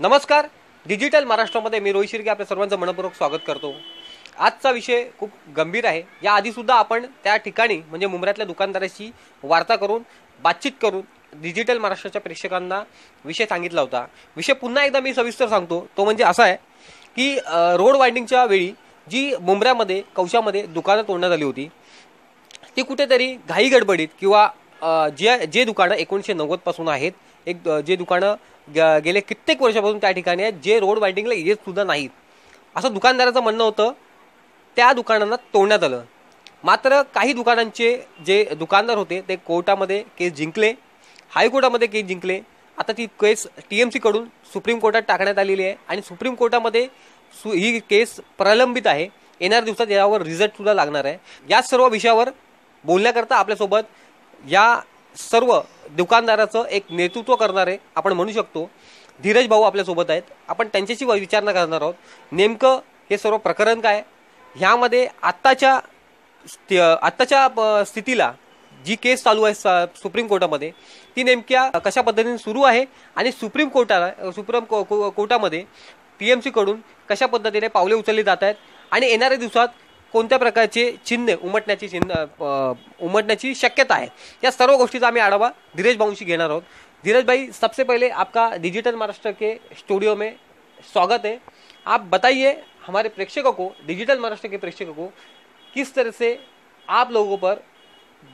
नमस्कार. डिजिटल महाराष्ट्रामध्ये मी रोहित शिर्के आपल्या सर्वांचं मनपूर्वक स्वागत करतो. आजचा विषय खूप गंभीर आहे. या आधीसुद्धा आपण त्या ठिकाणी म्हणजे मुंब्र्यातल्या दुकानदाराशी वार्ता करून बातचीत करून डिजिटल महाराष्ट्राच्या प्रेक्षकांना विषय सांगितला होता. विषय पुन्हा एकदा मी सविस्तर सांगतो. तो म्हणजे असा आहे की रोड वाइंडिंगच्या वेळी जी मुंब्र्यामध्ये कौशामध्ये दुकानं तोडण्यात आली होती ती कुठेतरी घाई गडबडीत किंवा जे दुकानं 1990 पासून आहेत, जे दुकानं गेले कित्येक वर्षापासून त्या ठिकाणी आहेत, जे रोड वाइंडिंगला येत सुद्धा नाहीत, असं दुकानदाराचं म्हणणं होतं. त्या दुकानांना तोडण्यात आलं. मात्र काही दुकानांचे जे दुकानदार होते ते कोर्टामध्ये केस जिंकले, हायकोर्टामध्ये केस जिंकले. आता ती केस TMC कडून सुप्रीम कोर्टात टाकण्यात आलेली आहे आणि सुप्रीम कोर्टामध्ये ही केस प्रलंबित आहे. येणाऱ्या दिवसात यावर रिझल्ट सुद्धा लागणार आहे. या सर्व विषयावर बोलण्याकरता आपल्यासोबत या सर्व दुकानदाराचं एक नेतृत्व करणारे आपण म्हणू शकतो धीरज भाऊ आपल्यासोबत आहेत. आपण त्यांच्याशी विचारणा करणार आहोत नेमकं हे सर्व प्रकरण काय, ह्यामध्ये आत्ताच्या स्थितीला जी केस चालू आहे सुप्रीम कोर्टामध्ये ती नेमक्या कशा पद्धतीने सुरू आहे आणि सुप्रीम कोर्टामध्ये TMC कडून कशा पद्धतीने पावले उचलली जात आहेत आणि येणाऱ्या दिवसात कोणत्या प्रकारचे चिन्ह उमटण्याची शक्यता है, या सर्व गोष्टीचा आम्ही आढावा धीरज भाऊंशी घेणार आहोत. धीरज भाई, सबसे पहले आपका डिजिटल महाराष्ट्र के स्टूडियो में स्वागत है. आप बताइए हमारे प्रेक्षकों को, डिजिटल महाराष्ट्र के प्रेक्षकों को, किस तरह से आप लोगों पर,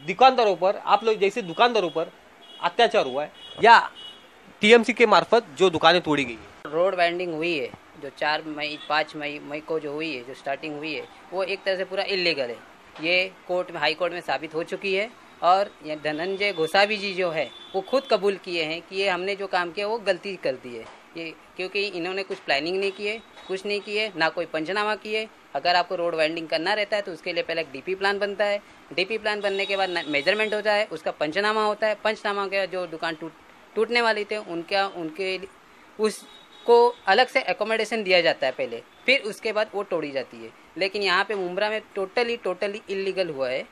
दुकानदारों पर, आप लोग जैसे दुकानदारों पर अत्याचार हुआ है या TMC के मार्फत जो दुकानें तोड़ी गई है. रोड वाइंडिंग हुई है जो 4 मई 5 मई को जो हुई है, जो स्टार्टिंग हुई है, वो एक तरह से पूरा इलीगल है. ये कोर्ट में, हाई कोर्ट में साबित हो चुकी है. और ये धनंजय गोसावी जी जो है वो खुद कबूल किए हैं कि ये हमने जो काम किया वो गलती कर दी है. ये क्योंकि इन्होंने कुछ प्लानिंग नहीं की है, कुछ नहीं किए, ना कोई पंचनामा किए. अगर आपको रोड वाइंडिंग करना रहता है तो उसके लिए पहले एक DP प्लान बनता है. DP प्लान बनने के बाद मेजरमेंट होता है, उसका पंचनामा होता है. पंचनामा के जो दुकान टूटने वाली थे उनके उसको अलग से एकोमोडेशन दिया जाता है पहले, फिर उसके बाद वो तोड़ी जाती है. लेकिन यहाँ पे मुंब्रा में टोटली इलीगल हुआ है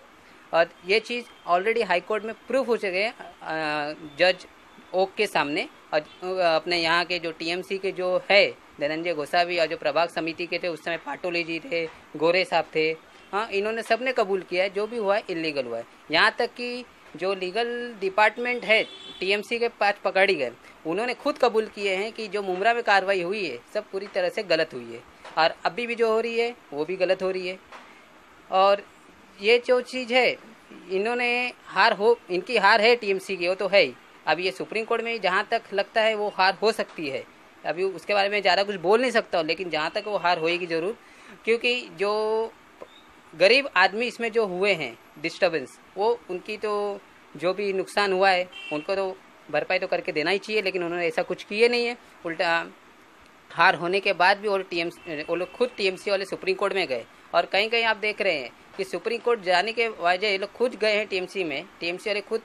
और ये चीज़ ऑलरेडी हाई कोर्ट में प्रूफ हो चुके हैं जज ओक के सामने. और अपने यहाँ के जो TMC के जो है धनंजय गोसावी और जो प्रभाग समिति के थे उस समय पाटोले जी थे, गोरे साहब थे, हाँ, इन्होंने सबने कबूल किया है जो भी हुआ है इलीगल हुआ है. यहाँ तक कि जो लीगल डिपार्टमेंट है TMC के पास पकड़ी गए, उन्होंने खुद कबूल किए हैं कि जो मुंब्रा में कार्रवाई हुई है सब पूरी तरह से गलत हुई है और अभी भी जो हो रही है वो भी गलत हो रही है. और ये जो चीज़ है इनकी हार है TMC की, वो तो है ही. अभी ये सुप्रीम कोर्ट में जहाँ तक लगता है वो हार हो सकती है. अभी उसके बारे में ज़्यादा कुछ बोल नहीं सकता हूँ, लेकिन जहाँ तक वो हार होएगी ज़रूर, क्योंकि जो गरीब आदमी इसमें जो हुए हैं डिस्टर्बेंस, वो उनकी तो जो भी नुकसान हुआ है उनको तो भरपाई तो करके देना ही चाहिए. लेकिन उन्होंने ऐसा कुछ किए नहीं है. उल्टा हार होने के बाद भी वो लोग खुद TMC वाले सुप्रीम कोर्ट में गए. और कहीं कहीं आप देख रहे हैं कि सुप्रीम कोर्ट जाने के वजह ये लोग खुद गए हैं TMC में. TMC वाले खुद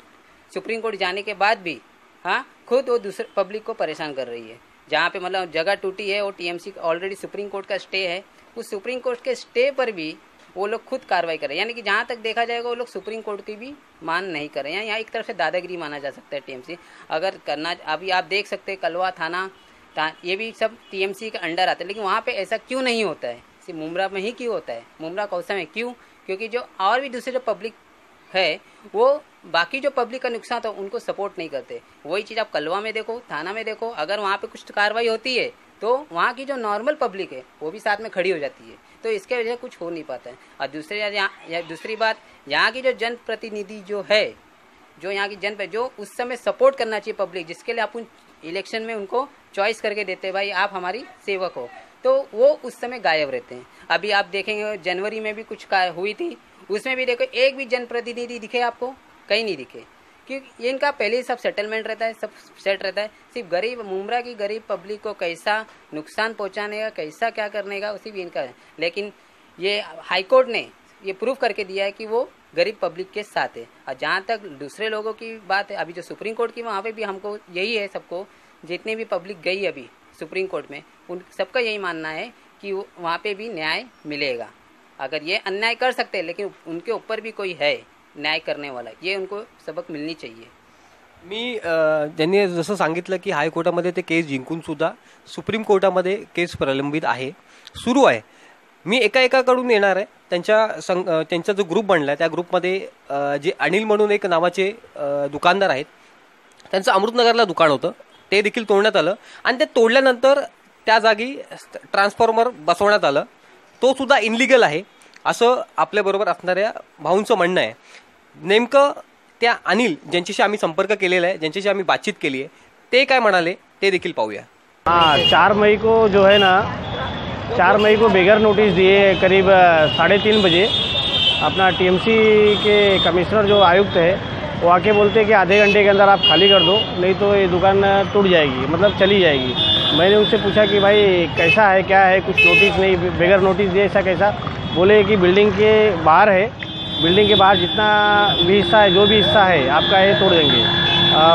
सुप्रीम कोर्ट जाने के बाद भी, हाँ, खुद वो दूसरे पब्लिक को परेशान कर रही है. जहाँ पे मतलब जगह टूटी है वो TMC ऑलरेडी सुप्रीम कोर्ट का स्टे है, उस सुप्रीम कोर्ट के स्टे पर भी वो लोग खुद कार्रवाई कर रहे हैं. यानी कि जहाँ तक देखा जाएगा वो लोग सुप्रीम कोर्ट की भी मान नहीं कर रहे हैं. यहाँ एक तरफ से दादागिरी माना जा सकता है TMC अगर करना. अभी आप देख सकते हैं कलवा थाना ये भी सब TMC के अंडर आते हैं. लेकिन वहाँ पे ऐसा क्यों नहीं होता है? सिर्फ मुंब्रा में ही क्यों होता है? मुंब्रा कौसा में क्यों? क्योंकि जो और भी दूसरे जो पब्लिक है वो बाकी जो पब्लिक का नुकसान था उनको सपोर्ट नहीं करते. वही चीज़ आप कलवा में देखो, थाना में देखो, अगर वहाँ पे कुछ कार्रवाई होती है तो वहाँ की जो नॉर्मल पब्लिक है वो भी साथ में खड़ी हो जाती है. तो इसके वजह से कुछ हो नहीं पाता है. और दूसरी बात, यहाँ की जो जनप्रतिनिधि जो है, जो यहाँ की जो उस समय सपोर्ट करना चाहिए पब्लिक, जिसके लिए आप इलेक्शन में उनको चॉइस करके देते हैं, भाई आप हमारी सेवक हो, तो वो उस समय गायब रहते हैं. अभी आप देखेंगे जनवरी में भी कुछ हुई थी, उसमें भी देखो एक भी जनप्रतिनिधि दिखे आपको? कहीं नहीं दिखे. क्योंकि इनका पहले ही सब सेटलमेंट रहता है, सब सेट रहता है. सिर्फ गरीब मुंब्रा की गरीब पब्लिक को कैसा नुकसान पहुंचाने का, कैसा क्या करने का, उसी भी इनका है. लेकिन ये हाई कोर्ट ने ये प्रूफ करके दिया है कि वो गरीब पब्लिक के साथ है. और जहाँ तक दूसरे लोगों की बात है, अभी जो सुप्रीम कोर्ट की, वहाँ पे भी हमको यही है, सबको जितनी भी पब्लिक गई अभी सुप्रीम कोर्ट में, उन सबका यही मानना है कि वहाँ पे भी न्याय मिलेगा. अगर ये अन्याय कर सकते हैं लेकिन उनके ऊपर भी कोई है न्याय करने वाला, ये उनको सबक मिलनी चाहिए. त्यांनी जसं सांगितलं की हायकोर्टामध्ये ते केस जिंकून सुद्धा सुप्रीम कोर्टामध्ये केस प्रलंबित आहे, सुरू आहे. मी एकाकडून येणार आहे. त्यांचा जो ग्रुप बनला आहे त्या ग्रुपमध्ये जे अनिल म्हणून एक नावाचे दुकानदार आहेत, त्यांचं अमृतनगरला दुकान होतं, ते देखील तोडण्यात आलं आणि ते तोडल्यानंतर त्या जागी ट्रान्सफॉर्मर बसवण्यात आलं. तो सुद्धा इनलिगल आहे असं आपल्याबरोबर असणाऱ्या भाऊंचं म्हणणं आहे. नेमकं त्या अनिल ज्यांच्याशी आम्ही संपर्क केलेला आहे, ज्यांच्याशी आम्ही बातचीत केली आहे, ते काय म्हणाले ते देखील पाहूया. हाँ, 4 मई को जो है ना, 4 मई को बगैर नोटिस दिए करीब 3:30 बजे अपना टीएमसी के कमिश्नर जो आयुक्त है वो आके बोलते हैं कि आधे घंटे के अंदर आप खाली कर दो, नहीं तो ये दुकान टूट जाएगी, मतलब चली जाएगी. मैंने उनसे पूछा कि भाई कैसा है, क्या है, कुछ नोटिस नहीं, बगैर नोटिस दिए ऐसा कैसा. बोले कि बिल्डिंग के बाहर है, बिल्डिंग के बाहर जितना भी हिस्सा है, जो भी हिस्सा है आपका ये तोड़ देंगे.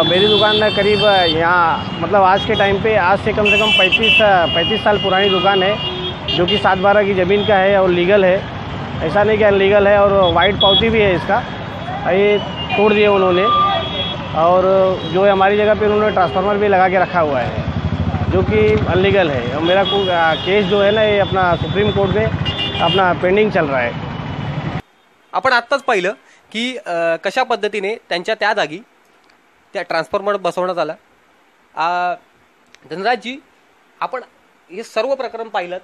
मेरी दुकान करीब यहाँ मतलब आज के टाइम पे, आज से कम 35 साल पुरानी दुकान है, जो कि 7/12 की ज़मीन का है और लीगल है, ऐसा नहीं कि अनलीगल है, और वाइट पावती भी है इसका. ये तोड़ दिए उन्होंने, और जो है हमारी जगह पे उन्होंने ट्रांसफार्मर भी लगा के रखा हुआ है जो कि अनलीगल है. और मेरा केस जो है ना ये अपना सुप्रीम कोर्ट में अपना पेंडिंग चल रहा है. आपण आत्ताच पाहिलं की कशा पद्धतीने त्यांच्या त्या जागी त्या ट्रान्सफॉर्मर बसवण्यात आला. धनराजजी, आपण हे सर्व प्रकरण पाहिलं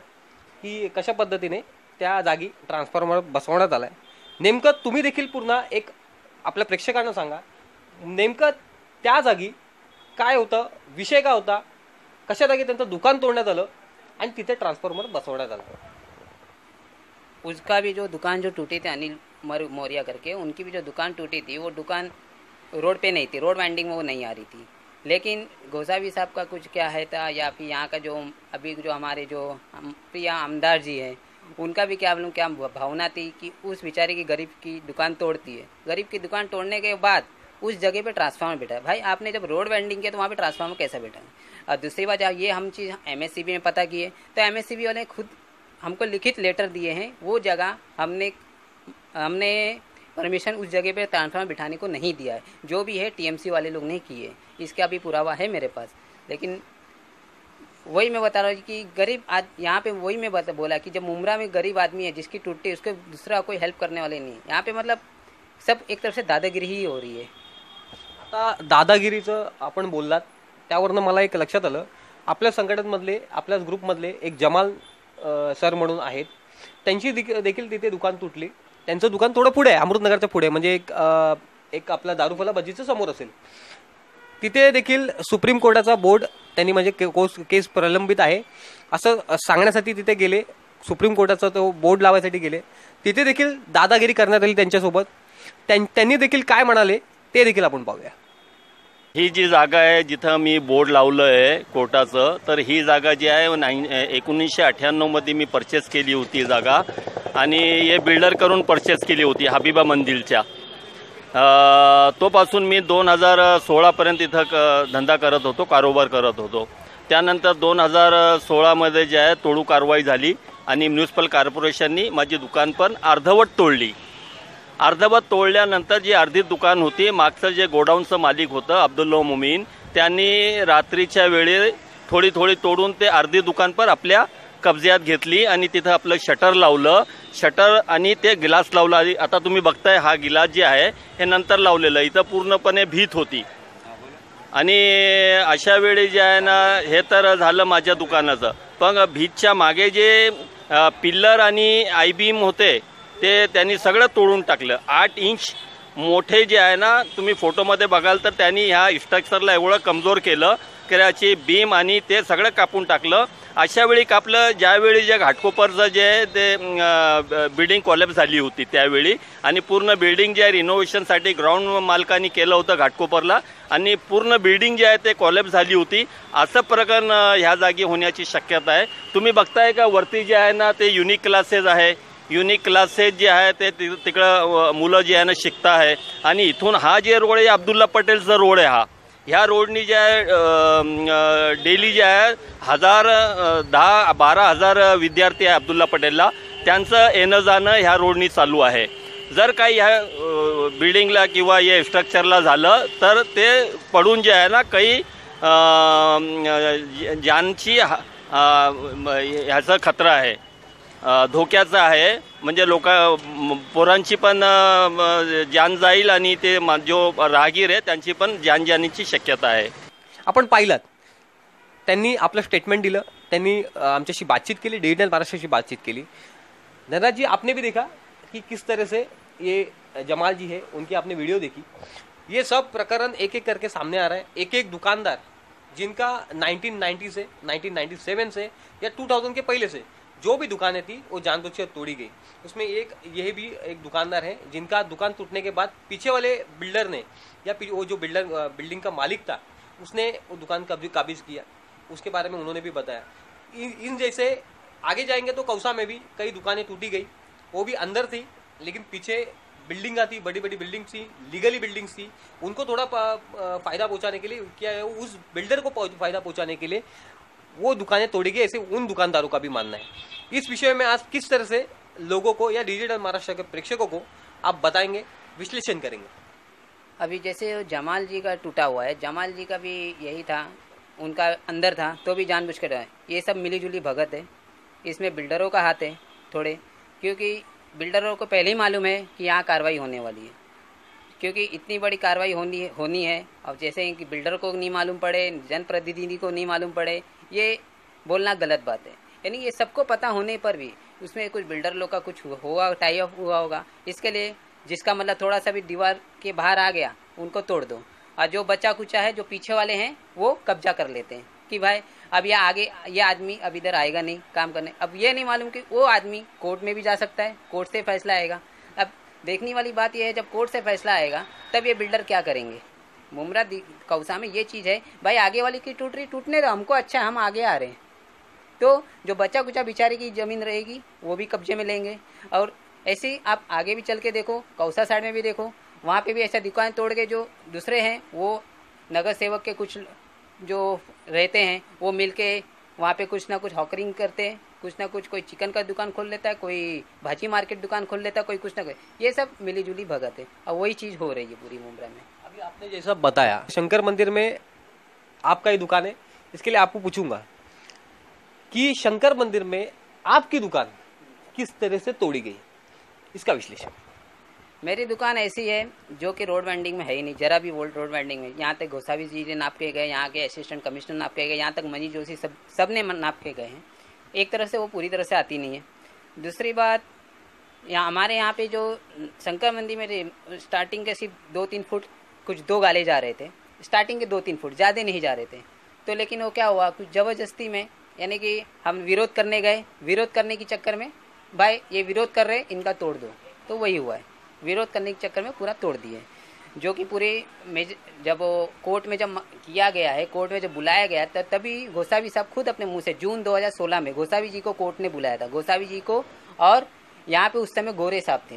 की कशा पद्धतीने त्या जागी ट्रान्सफॉर्मर बसवण्यात आला आहे. नेमकं तुम्ही देखील पुन्हा एक आपल्या प्रेक्षकांना सांगा, नेमकं त्या जागी काय होतं, विषय काय होता, कशा जागी त्यांचं दुकान तोडण्यात आलं आणि तिथे ट्रान्सफॉर्मर बसवण्यात आलं. उसका भी जो दुकान जो टूटी थी अनिल मौर्या करके, उनकी भी जो दुकान टूटी थी वो दुकान रोड पे नहीं थी, रोड वाइंडिंग में वो नहीं आ रही थी. लेकिन गोसावी साहब का कुछ क्या है था, या फिर यहाँ का जो अभी जो हमारे जो प्रिया आमदार जी हैं, उनका भी क्या बोलूँ क्या भावना थी कि उस बेचारे की गरीब की दुकान तोड़ती है. गरीब की दुकान तोड़ने के बाद उस जगह पे ट्रांसफार्मर बैठा है. भाई आपने जब रोड वेंडिंग किया तो वहाँ पे ट्रांसफार्मर कैसा बैठा है. और दूसरी बात ये हम चीज़ MSCB में पता किए तो MSCB वाले खुद हमको लिखित लेटर दिए हैं, वो जगह हमने परमिशन उस जगह पे ट्रांसफार्मर बिठाने को नहीं दिया है. जो भी है TMC वाले लोग ने किए, इसका भी पुरावा है मेरे पास. लेकिन वही मैं बता रहा हूँ कि गरीब आज यहाँ पे वही मैं बोला कि जब मुमरा में गरीब आदमी है जिसकी टूटती है, उसको दूसरा कोई हेल्प करने वाले नहीं है. यहाँ पे मतलब सब एक तरफ से दादागिरी ही हो रही है. आता दादागिरीचं आपण बोललात, त्यावरनं मला एक लक्षात आलं, आपल्या संघटनेमधले, आपल्याच ग्रुपमधले एक जमाल सर म्हणून आहेत, त्यांची देखील तिथे दुकान तुटली. त्यांचं दुकान थोडं पुढे आहे, अमृतनगरच्या पुढे, म्हणजे एक आपला दारूफला भजीचं समोर असेल. तिथे देखील सुप्रीम कोर्टाचा बोर्ड त्यांनी म्हणजे केस प्रलंबित आहे असं सांगण्यासाठी तिथे गेले, सुप्रीम कोर्टाचा तो बोर्ड लावायसाठी गेले. तिथे देखील दादागिरी करण्यात आली त्यांच्यासोबत. त्यांनी देखील काय म्हणाले ते देखील आपण पाहूया. ही जी जागा आहे जिथं मी बोर्ड लावलं आहे कोर्टाचं, तर ही जागा जी आहे 1998 मध्ये मी परचेस केली होती जागा, आणि हे बिल्डर करून परचेस केली होती हबीबा मंदिरच्या. तोपासून मी 2016 पर्यंत इथं धंदा करत होतो, कारोबार करत होतो. त्यानंतर 2016 मध्ये जे आहे तोडू कारवाई झाली आणि म्युनिसिपल कॉर्पोरेशननी माझी दुकान पण अर्धवट तोडली. अर्धवट तोडल्यानंतर जी अर्धी दुकान होती, मागचं जे गोडाऊनचं मालिक होतं अब्दुल्ला मोमीन, त्यांनी रात्रीच्या वेळी थोडी तोडून ते अर्धी दुकान पण आपल्या कब्ज्यात घेतली आणि तिथं आपलं शटर लावलं, शटर आणि ते गिलास लावला. आता तुम्ही बघताय हा गिलास जे आहे हे नंतर लावलेलं, इथं पूर्णपणे भीत होती. आणि अशा वेळी जे आहे ना, हे तर झालं माझ्या दुकानाचं, पण भीतच्या मागे जे पिल्लर आणि आयबीम होते ते त्यांनी सगळं तोडून टाकलं. 8 इंच मोठे जे आहे ना, तुम्ही फोटोमध्ये बघाल तर त्यांनी ह्या स्ट्रक्चरला एवढं कमजोर केलं की त्याची बीम आणि ते सगळं कापून टाकलं. अशा वेळी कापलं ज्यावेळी जे घाटकोपरचं जे आहे ते बिल्डिंग कॉलॅप्स झाली होती त्यावेळी, आणि पूर्ण बिल्डिंग जे आहे रिनोव्हेशनसाठी ग्राउंड मालकांनी केलं होतं घाटकोपरला, आणि पूर्ण बिल्डिंग जे आहे ते कॉलॅप्स झाली होती. असं प्रकरण ह्या जागी होण्याची शक्यता आहे. तुम्ही बघताय का वरती जे आहे ना ते युनिक क्लासेस आहे, युनिक क्लासेस जे आहे ते तिकडं मुलं जे आहे ना शिकता आहे. आणि इथून हा जे रोड आहे अब्दुल्ला पटेलचा रोड आहे, ह्या रोडनी जे आहे डेली जे आहे 10,000-12,000 विद्यार्थी आहे अब्दुल्ला पटेलला, त्यांचं येणं जाणं ह्या रोडनी चालू आहे. जर काही ह्या बिल्डिंगला किंवा या स्ट्रक्चरला झालं तर ते पडून जे आहे ना काही जानची ह्याचा खतरा आहे, धोक्याचा आहे. म्हणजे पोरांची पण जान जाईल आणि ते जो राहगीर आहे त्यांची पण जान जाण्याची शक्यता आहे. आपण पाहिलात त्यांनी आपलं स्टेटमेंट दिलं, त्यांनी आमच्याशी बातचीत केली, डिजिटल महाराष्ट्राशी बातचीत केली. धनराज जी, आपने भी देखा कि किस तरह से ये जमाल जी है उनकी आपने वीडियो देखी. ये सब प्रकरण एक एक करके सामने आ रहा है. एक एक दुकानदार जिनका 1990 से 1997 से या 2000 के पहले से जो भी दुकानें थी वो जानबूझकर तोड़ी गई. उसमें यह भी एक दुकानदार है जिनका दुकान टूटने के बाद पीछे वाले बिल्डर ने या वो जो बिल्डिंग का मालिक था उसने वो दुकान काबिज किया. उसके बारे में उन्होंने भी बताया. इन जैसे आगे जाएंगे तो कौसा में भी कई दुकानें टूटी गई, वो भी अंदर थी लेकिन पीछे बिल्डिंग थी, बड़ी बड़ी बिल्डिंग्स थी, लीगली बिल्डिंग्स थी. उनको थोड़ा फायदा पहुंचाने के लिए क्या है, उस बिल्डर को फायदा पहुंचाने के लिए वो दुकानें तोड़ी गई, ऐसे उन दुकानदारों का भी मानना है. इस विषय में आज किस तरह से लोगों को या डिजिटल महाराष्ट्र के प्रेक्षकों को आप बताएंगे, विश्लेषण करेंगे? अभी जैसे जमाल जी का टूटा हुआ है, जमाल जी का भी यही था, उनका अंदर था तो भी जानबूझ कर है. ये सब मिलीजुली भगत है. इसमें बिल्डरों का हाथ है थोड़े, क्योंकि बिल्डरों को पहले ही मालूम है कि यहाँ कार्रवाई होने वाली है, क्योंकि इतनी बड़ी कार्रवाई होनी है. अब जैसे कि बिल्डर को नहीं मालूम पड़े, जनप्रतिनिधि को नहीं मालूम पड़े, ये बोलना गलत बात है. यानी ये सबको पता होने पर भी उसमें कुछ बिल्डर लोग का कुछ हुआ, टाई अप हुआ होगा. इसके लिए जिसका मतलब थोड़ा सा भी दीवार के बाहर आ गया उनको तोड़ दो, और जो बचा कुचा है जो पीछे वाले हैं वो कब्जा कर लेते हैं कि भाई अब ये आदमी अब इधर आएगा नहीं काम करने. अब ये नहीं मालूम कि वो आदमी कोर्ट में भी जा सकता है, कोर्ट से फैसला आएगा. अब देखने वाली बात यह है जब कोर्ट से फैसला आएगा तब ये बिल्डर क्या करेंगे. मुमरा कौसा में ये चीज़ है, भाई आगे वाली की टूट रही टूटने दो, हमको अच्छा हम आगे आ रहे हैं. तो जो बचा कुचा बेचारे की ज़मीन रहेगी वो भी कब्जे में लेंगे. और ऐसे ही आप आगे भी चल के देखो, कौसा साइड में भी देखो, वहाँ पे भी ऐसा दुकान तोड़ के जो दूसरे हैं वो नगर सेवक के कुछ जो रहते हैं वो मिलके वहाँ पे कुछ ना कुछ हॉकरिंग करते हैं, कुछ ना कुछ. कोई चिकन का दुकान खोल लेता है, कोई भाजी मार्केट दुकान खोल लेता है, कोई कुछ ना कोई. ये सब मिलीजुली भगत है और वही चीज़ हो रही है पूरी मुंब्रा में. अभी आपने जैसा बताया शंकर मंदिर में आपका ही दुकान है, इसके लिए आपको पूछूंगा कि शंकर मंदिर में आपकी दुकान किस तरह से तोड़ी गई, इसका विश्लेषण. मेरी दुकान ऐसी है जो कि रोड वेंडिंग में है ही नहीं, जरा भी रोड वेंडिंग में. यहाँ तक गोसावी जी ने नाप के गए, यहाँ के असिस्टेंट कमिश्नर नाप के गए, यहाँ तक मनीष जोशी सब ने नाप के गए हैं. एक तरह से वो पूरी तरह से आती नहीं है. दूसरी बात, हमारे यहाँ पे जो शंकर मंदिर में स्टार्टिंग के सिर्फ 2-3 फुट कुछ 2 गाले जा रहे थे, स्टार्टिंग के 2-3 फुट, ज़्यादा नहीं जा रहे थे. तो लेकिन वो क्या हुआ, कुछ ज़बरदस्ती में, यानी कि हम विरोध करने गए, विरोध करने के चक्कर में भाई ये विरोध कर रहे इनका तोड़ दो, तो वही हुआ है. विरोध करने के चक्कर में पूरा तोड़ दिए, जो कि पूरे में जब कोर्ट में जब किया गया है, कोर्ट में जब बुलाया गया तभी गोसावी साहब खुद अपने मुंह से जून 2016 में गोसावी जी को कोर्ट ने बुलाया था, गोसावी जी को, और यहाँ पे उस समय गोरे साहब थे,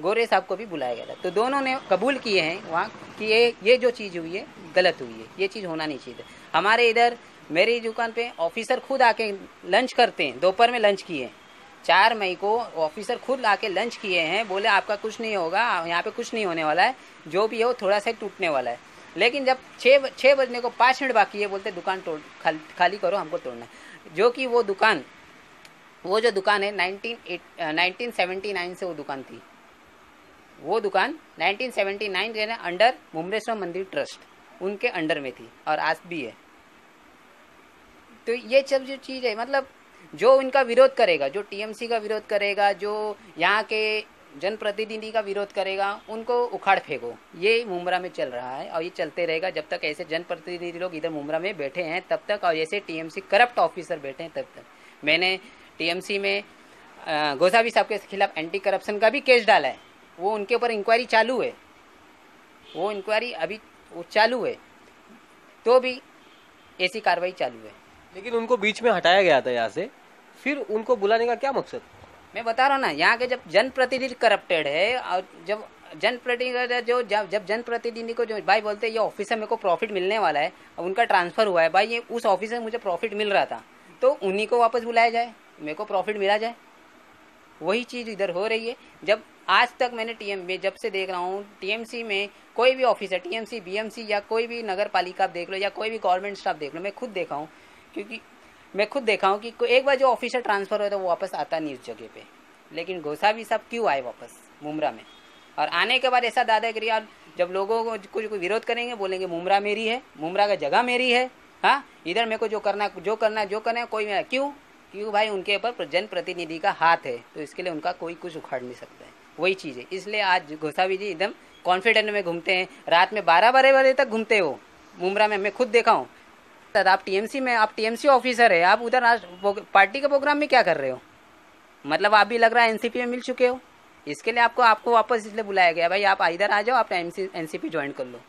गोरे साहब को भी बुलाया गया था. तो दोनों ने कबूल किए हैं वहाँ कि ये जो चीज़ हुई है गलत हुई है, ये चीज़ होना नहीं चाहिए. हमारे इधर मेरी दुकान पे ऑफिसर खुद आके लंच करते हैं, दोपहर में लंच किए. 4 मई को ऑफिसर खुद आके लंच किए हैं, बोले आपका कुछ नहीं होगा, यहाँ पे कुछ नहीं होने वाला है, जो भी है वो थोड़ा सा टूटने वाला है. लेकिन जब 6 बजने को 5 मिनट बाकी है, बोलते दुकान खाली करो, हमको तोड़ना है. जो कि वो जो दुकान है 1979 से वो दुकान थी. वो दुकान 1979 के अंडर मुमरेश्वर मंदिर ट्रस्ट उनके अंडर में थी और आज भी है. तो ये सब जो चीज़ है, मतलब जो इनका विरोध करेगा, जो टीएमसी का विरोध करेगा, जो यहाँ के जनप्रतिनिधि का विरोध करेगा, उनको उखाड़ फेंको. ये मुमरा में चल रहा है और ये चलते रहेगा जब तक ऐसे जनप्रतिनिधि लोग इधर मुमरा में बैठे हैं तब तक, और ऐसे टीएमसी करप्ट ऑफिसर बैठे हैं तब तक. मैंने टीएमसी में गोसावी साहब के खिलाफ एंटी करप्शन का भी केस डाला है, वो उनके ऊपर इंक्वायरी चालू है, वो इंक्वायरी अभी चालू है, तो भी ऐसी कार्रवाई चालू है. लेकिन उनको बीच में हटाया गया था यहाँ से, फिर उनको बुलाने का क्या मकसद? मैं बता रहा हूँ ना, यहाँ के जब जनप्रतिनिधि करप्टेड है, और जब जनप्रतिनिधि को जो भाई बोलते हैं ये ऑफिसर मेरे को प्रॉफिट मिलने वाला है, उनका ट्रांसफर हुआ है, भाई ये उस ऑफिसर मुझे प्रॉफिट मिल रहा था, तो उन्हीं को वापस बुलाया जाए, मेरे को प्रॉफिट मिला जाए. वही चीज़ इधर हो रही है. जब आज तक मैंने में जब से देख रहा हूँ टीएमसी में कोई भी ऑफिसर, टीएमसी, बीएमसी या कोई भी नगर पालिका आप देख लो या कोई भी गवर्नमेंट स्टाफ देख लो, मैं खुद देखा हूँ, क्योंकि मैं खुद देखा हूँ कि एक बार जो ऑफिसर ट्रांसफर हो तो वो वापस आता नहीं उस जगह पे। लेकिन गोसावी साहब क्यों आए वापस मुमरा में? और आने के बाद ऐसा दादागिरी, और जब लोगों को कुछ विरोध करेंगे बोलेंगे मुमरा मेरी है, मुमरा का जगह मेरी है, हाँ इधर मेरे को जो करना है कोई मेरा क्यों भाई? उनके ऊपर जनप्रतिनिधि का हाथ है, तो इसके लिए उनका कोई कुछ उखाड़ नहीं सकता है। वही चीज़ है, इसलिए आज गोसावी जी एकदम कॉन्फिडेंट में घूमते हैं, रात में 12 बजे तक घूमते हो मुमरा में, मैं खुद देखा हूँ। आप टीएमसी में, आप टीएमसी ऑफिसर है, आप उधर आज पार्टी के प्रोग्राम में क्या कर रहे हो? मतलब आप भी लग रहा है एनसीपी में मिल चुके हो। इसके लिए आपको वापस इसलिए बुलाया गया, भाई आप इधर आ जाओ, आप एनसीपी ज्वाइन कर लो।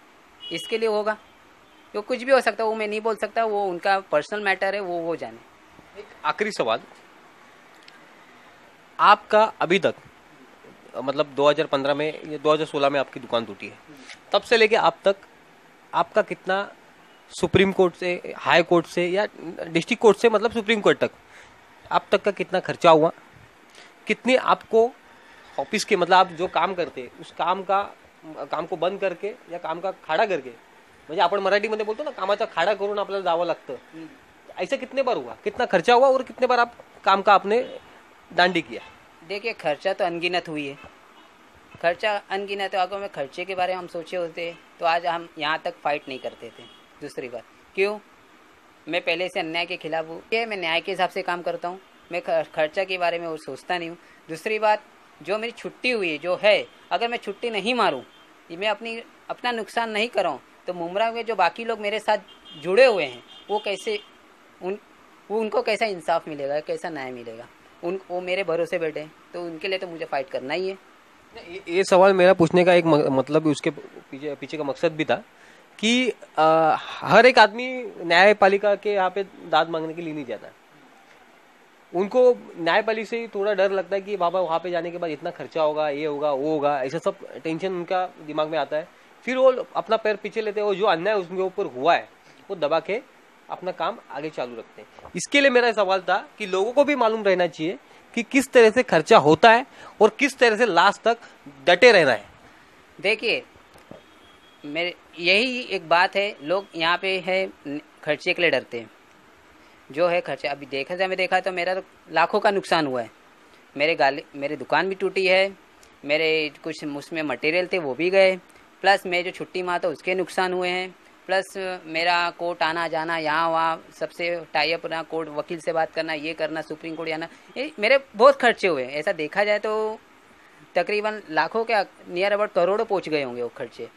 इसके लिए होगा, तो कुछ भी हो सकता है, वो मैं नहीं बोल सकता, वो उनका पर्सनल मैटर है, वो जाने। एक आखिरी सवाल, आपका अभी तक मतलब 2015 में या 2016 में आपकी दुकान टूटी है, तब से लेके आप तक आपका कितना सुप्रीम कोर्ट से, हाई कोर्ट से या डिस्ट्रिक्ट कोर्ट से मतलब सुप्रीम कोर्ट तक आप तक का कितना खर्चा हुआ? कितनी आपको ऑफिस के मतलब आप जो काम करते उस काम को बंद करके या काम का खाडा करके, म्हणजे आपण मराठीमध्ये बोलतो ना कामाचा खाडा करून आपल्याला जावं लागतं, ऐसे कितने बार हुआ? कितना खर्चा हुआ और कितने बार आप काम का आपने दांडी किया? देखिए खर्चा तो अनगिनत हुई है, खर्चा अनगिनत है। अगर मैं खर्चे के बारे में हम सोचे होते तो आज हम यहाँ तक फाइट नहीं करते थे। दूसरी बात, क्यों? मैं पहले से अन्याय के खिलाफ हूँ, मैं न्याय के हिसाब से काम करता हूँ, मैं खर्चा के बारे में वो सोचता नहीं हूँ। दूसरी बात, जो मेरी छुट्टी हुई है जो है, अगर मैं छुट्टी नहीं मारूँ, मैं अपना नुकसान नहीं कराऊँ, तो मुमरा में जो बाकी लोग मेरे साथ जुड़े हुए हैं वो कैसे उनको कैसा इंसाफ मिलेगा, कैसा न्याय मिलेगा? वो मेरे भरोसे बैठे हैं, तो उनके लिए तो मुझे फाइट करना ही है। ये सवाल मेरा पूछने का एक मतलब उसके पीछे का मकसद भी था कि हर एक आदमी न्यायपालिका के यहाँ पे दाद मांगने के लिए नहीं जाता। उनको न्यायपालिका से थोड़ा डर लगता है कि बाबा वहाँ पे जाने के बाद इतना खर्चा होगा, ये होगा, वो होगा, ऐसा सब टेंशन उनका दिमाग में आता है। फिर वो अपना पैर पीछे लेते हैं, वो जो अन्याय उसके ऊपर हुआ है वो दबा के अपना काम आगे चालू रखते हैं। इसके लिए मेरा सवाल था कि लोगों को भी मालूम रहना चाहिए कि किस तरह से खर्चा होता है और किस तरह से लास्ट तक डटे रहना है। देखिए मेरे यही एक बात है, लोग यहाँ पे है खर्चे के लिए डरते हैं। जो है खर्चा, अभी मैं देखा तो मेरा तो लाखों का नुकसान हुआ है। मेरे दुकान भी टूटी है, मेरे कुछ उसमें मटेरियल थे वो भी गए, प्लस मेरे जो छुट्टी माँ था उसके नुकसान हुए हैं, प्लस मेरा कोर्ट आना जाना, यहाँ वहाँ सबसे टाई अप ना, कोर्ट वकील से बात करना, ये करना, सुप्रीम कोर्ट जाना, ये मेरे बहुत खर्चे हुए हैं। ऐसा देखा जाए तो तकरीबन लाखों के नियर अबाउट करोड़ों पहुँच गए होंगे वो खर्चे।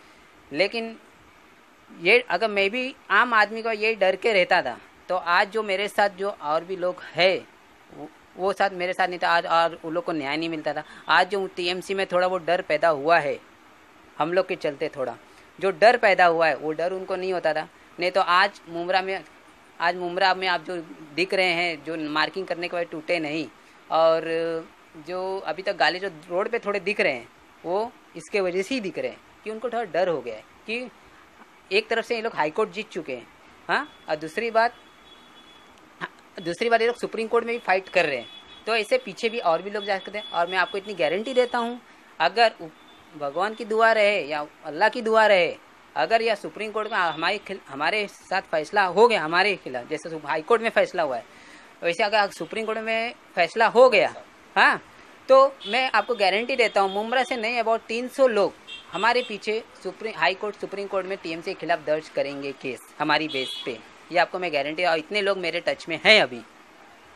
लेकिन ये अगर मैं भी आम आदमी को ये डर के रहता था तो आज जो मेरे साथ जो और भी लोग है वो साथ मेरे साथ नहीं था, आज और उन लोग को न्याय नहीं मिलता था। आज जो टीएमसी में थोड़ा वो डर पैदा हुआ है हम लोग के चलते, थोड़ा जो डर पैदा हुआ है वो डर उनको नहीं होता था। नहीं तो आज मुमरा में आप जो दिख रहे हैं, जो मार्किंग करने के बाद टूटे नहीं, और जो अभी तक गाली जो रोड पे थोड़े दिख रहे हैं वो इसके वजह से ही दिख रहे हैं कि उनको थोड़ा डर हो गया है कि एक तरफ से ये लोग हाई कोर्ट जीत चुके हैं, हाँ, और दूसरी बात ये लोग सुप्रीम कोर्ट में भी फाइट कर रहे हैं। तो ऐसे पीछे भी और भी लोग जा सकते हैं। और मैं आपको इतनी गारंटी देता हूँ, अगर भगवान की दुआ रहे या अल्लाह की दुआ रहे, अगर या सुप्रीम कोर्ट में हमारे साथ फैसला हो गया, हमारे खिलाफ जैसे हाई कोर्ट में फैसला हुआ है, वैसे अगर सुप्रीम कोर्ट में फैसला हो गया, हाँ, तो मैं आपको गारंटी देता हूँ मुमरा से नहीं अबाउट 300 लोग हमारे पीछे हाई कोर्ट, सुप्रीम कोर्ट में टीएमसी के खिलाफ दर्ज करेंगे केस हमारी बेस पे। ये आपको मैं गारंटी, और इतने लोग मेरे टच में हैं अभी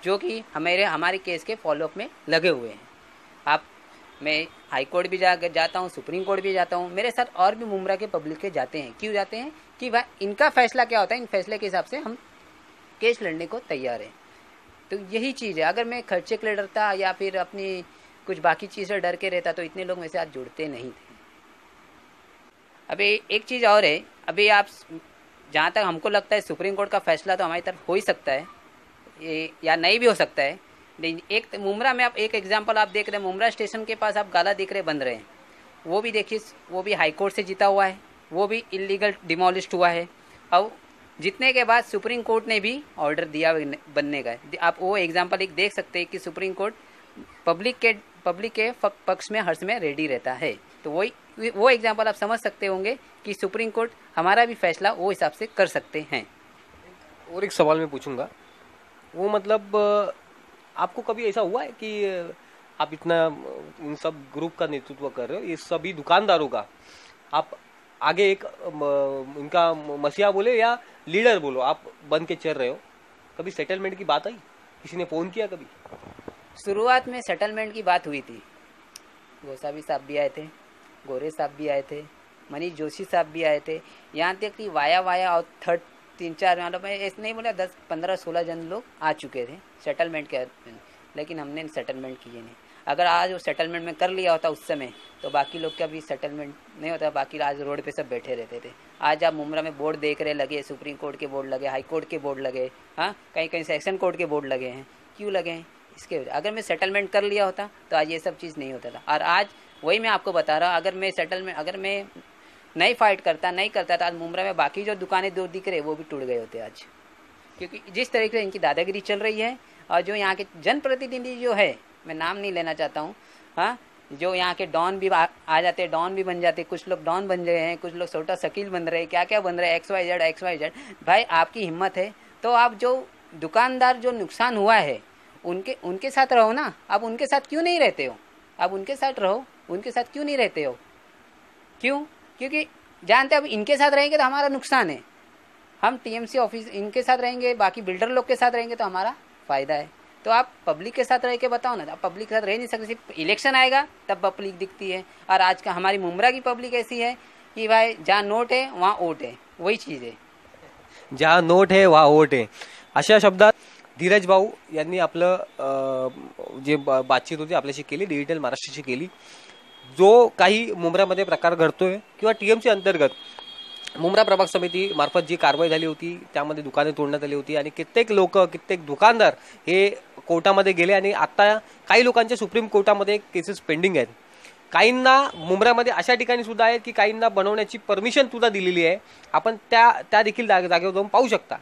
जो कि हमारे केस के फॉलोअप में लगे हुए हैं। मैं हाई कोर्ट भी जाता हूँ, सुप्रीम कोर्ट भी जाता हूँ, मेरे साथ और भी मुमरा के पब्लिक के जाते हैं। क्यों जाते हैं? कि भाई इनका फैसला क्या होता है, इन फैसले के हिसाब से हम केस लड़ने को तैयार हैं। तो यही चीज़ है। अगर मैं खर्चे के लिए डरता या फिर अपनी कुछ बाकी चीज़ से डर के रहता तो इतने लोग मेरे साथ जुड़ते नहीं थे। अभी एक चीज़ और है, अभी आप जहाँ तक हमको लगता है सुप्रीम कोर्ट का फैसला तो हमारी तरफ हो ही सकता है या नहीं भी हो सकता है। एक मुमरा में आप एक एग्जांपल आप देख रहे हैं, मुमरा स्टेशन के पास आप गाला दिख रहे बन रहे हैं, वो भी देखिए, वो भी हाई कोर्ट से जीता हुआ है, वो भी इलीगल डिमोलिश्ड हुआ है। अब जीतने के बाद सुप्रीम कोर्ट ने भी ऑर्डर दिया बनने का। आप वो एग्जांपल एक देख सकते हैं कि सुप्रीम कोर्ट पब्लिक के पब्लिक के पक्ष में हर समय रेडी रहता है। तो वो एग्जाम्पल आप समझ सकते होंगे कि सुप्रीम कोर्ट हमारा भी फैसला वो हिसाब से कर सकते हैं। और एक सवाल मैं पूछूंगा, वो मतलब आपको कभी ऐसा हुआ है कि आप इतना इन सब ग्रुप का नेतृत्व कर रहे हो, ये सभी दुकानदारों का, आप आगे एक इनका मसीहा बोले या लीडर बोलो, आप बन के चल रहे हो, कभी सेटलमेंट की बात आई? किसी ने फोन किया कभी? शुरुआत में सेटलमेंट की बात हुई थी, गोसावी साहब भी आए थे, गोरे साहब भी आए थे, मनीष जोशी साहब भी आए थे, यहाँ तक कि वाया और थर्ड 3-4 मतलब मैं ऐसे नहीं बोला 10, 15, 16 जन लोग आ चुके थे सेटलमेंट के, लेकिन हमने सेटलमेंट किए नहीं। अगर आज वो सेटलमेंट में कर लिया होता उस समय तो बाकी लोग का भी सेटलमेंट नहीं होता, बाकी आज रोड पे सब बैठे रहते थे। आज आप मुमरा में बोर्ड देख रहे, लगे सुप्रीम कोर्ट के बोर्ड लगे, हाई कोर्ट के बोर्ड लगे, हाँ कहीं कहीं सेक्शन कोर्ट के बोर्ड लगे हैं। क्यों लगे हैं? इसके वजह, अगर मैं सेटलमेंट कर लिया होता तो आज ये सब चीज़ नहीं होता था। और आज वही मैं आपको बता रहा, अगर मैं नहीं फाइट करता, नहीं करता था, आज मुमरा में बाकी जो दुकानें दो दिख रहे वो भी टूट गए होते आज। क्योंकि जिस तरीके से इनकी दादागिरी चल रही है और जो यहाँ के जनप्रतिनिधि जो है, मैं नाम नहीं लेना चाहता हूँ, हाँ जो यहाँ के डॉन भी आ जाते हैं, डॉन भी बन जाते, कुछ लोग डॉन बन रहे हैं, कुछ लोग छोटा शकील बन रहे हैं, क्या क्या बन रहे हैं, XYZ। भाई आपकी हिम्मत है तो आप जो दुकानदार जो नुकसान हुआ है उनके साथ रहो ना। आप उनके साथ क्यों नहीं रहते हो? आप उनके साथ रहो, उनके साथ क्यों नहीं रहते हो? क्यों? क्योंकि जानते अब इनके साथ रहेंगे तो हमारा नुकसान है। हम TMC ऑफिस इनके साथ रहेंगे, बाकी बिल्डर लोग के साथ रहेंगे तो हमारा फायदा है। तो आप पब्लिक के साथ रह के बताओ ना। आप पब्लिक के साथ रह नहीं सकते, सिर्फ इलेक्शन आएगा तब पब्लिक दिखती है। और आज का हमारी मुमरा की पब्लिक ऐसी है कि भाई जहाँ नोट है वहाँ वोट है, वही चीज़ है। जहाँ नोट है वहाँ वोट आहे, अशा शब्दात धीरज भाऊ यांनी आपलं जे बातचीत होती आपल्याशी केली, डिजिटल महाराष्ट्राशी केली। जो काही मुंब्रामध्ये प्रकार घडतोय किंवा TMC अंतर्गत मुंब्रा प्रभाग समिती मार्फत जी कारवाई झाली होती त्यामध्ये दुकाने तोडण्यात आली होती आणि कित्येक दुकानदार हे कोर्टामध्ये गेले आणि आता काही लोकांच्या सुप्रीम कोर्टामध्ये केसेस पेंडिंग आहेत। काहींना मुंब्रामध्ये अशा ठिकाणी सुद्धा आहेत की काहींना बनवण्याची परमिशन सुद्धा दिलेली आहे। आपण त्या देखील जागेवर जाऊन पाहू शकता,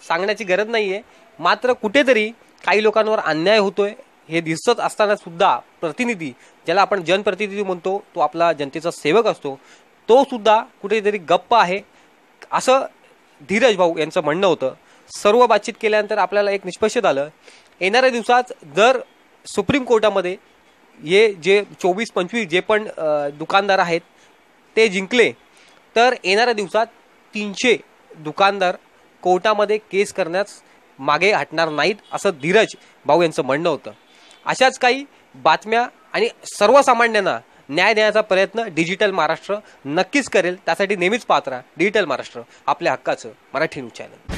सांगण्याची गरज नाहीये। मात्र कुठेतरी काही लोकांवर अन्याय होतोय हे दिसत असताना सुद्धा प्रतिनिधी, ज्याला आपण जनप्रतिनिधी म्हणतो, तो आपला जनतेचा सेवक असतो, तो सुद्धा कुठेतरी गप्प आहे असं धीरज भाऊ यांचं म्हणणं होतं। सर्व बातचीत केल्यानंतर आपल्याला एक निष्पक्ष झालं, येणाऱ्या दिवसात जर सुप्रीम कोर्टामध्ये हे जे 24-25 जे पण दुकानदार आहेत ते जिंकले तर येणाऱ्या दिवसात 300 दुकानदार कोर्टामध्ये केस करण्यास मागे हटणार नाहीत असं धीरज भाऊ यांचं म्हणणं होतं। अशाच काही बातम्या आणि सर्वसामान्यांना न्याय देण्याचा प्रयत्न डिजिटल महाराष्ट्र नक्कीच करेल। त्यासाठी नेहमीच पाहत राहा डिजिटल महाराष्ट्र, आपल्या हक्काचं मराठी न्यूज चॅनल।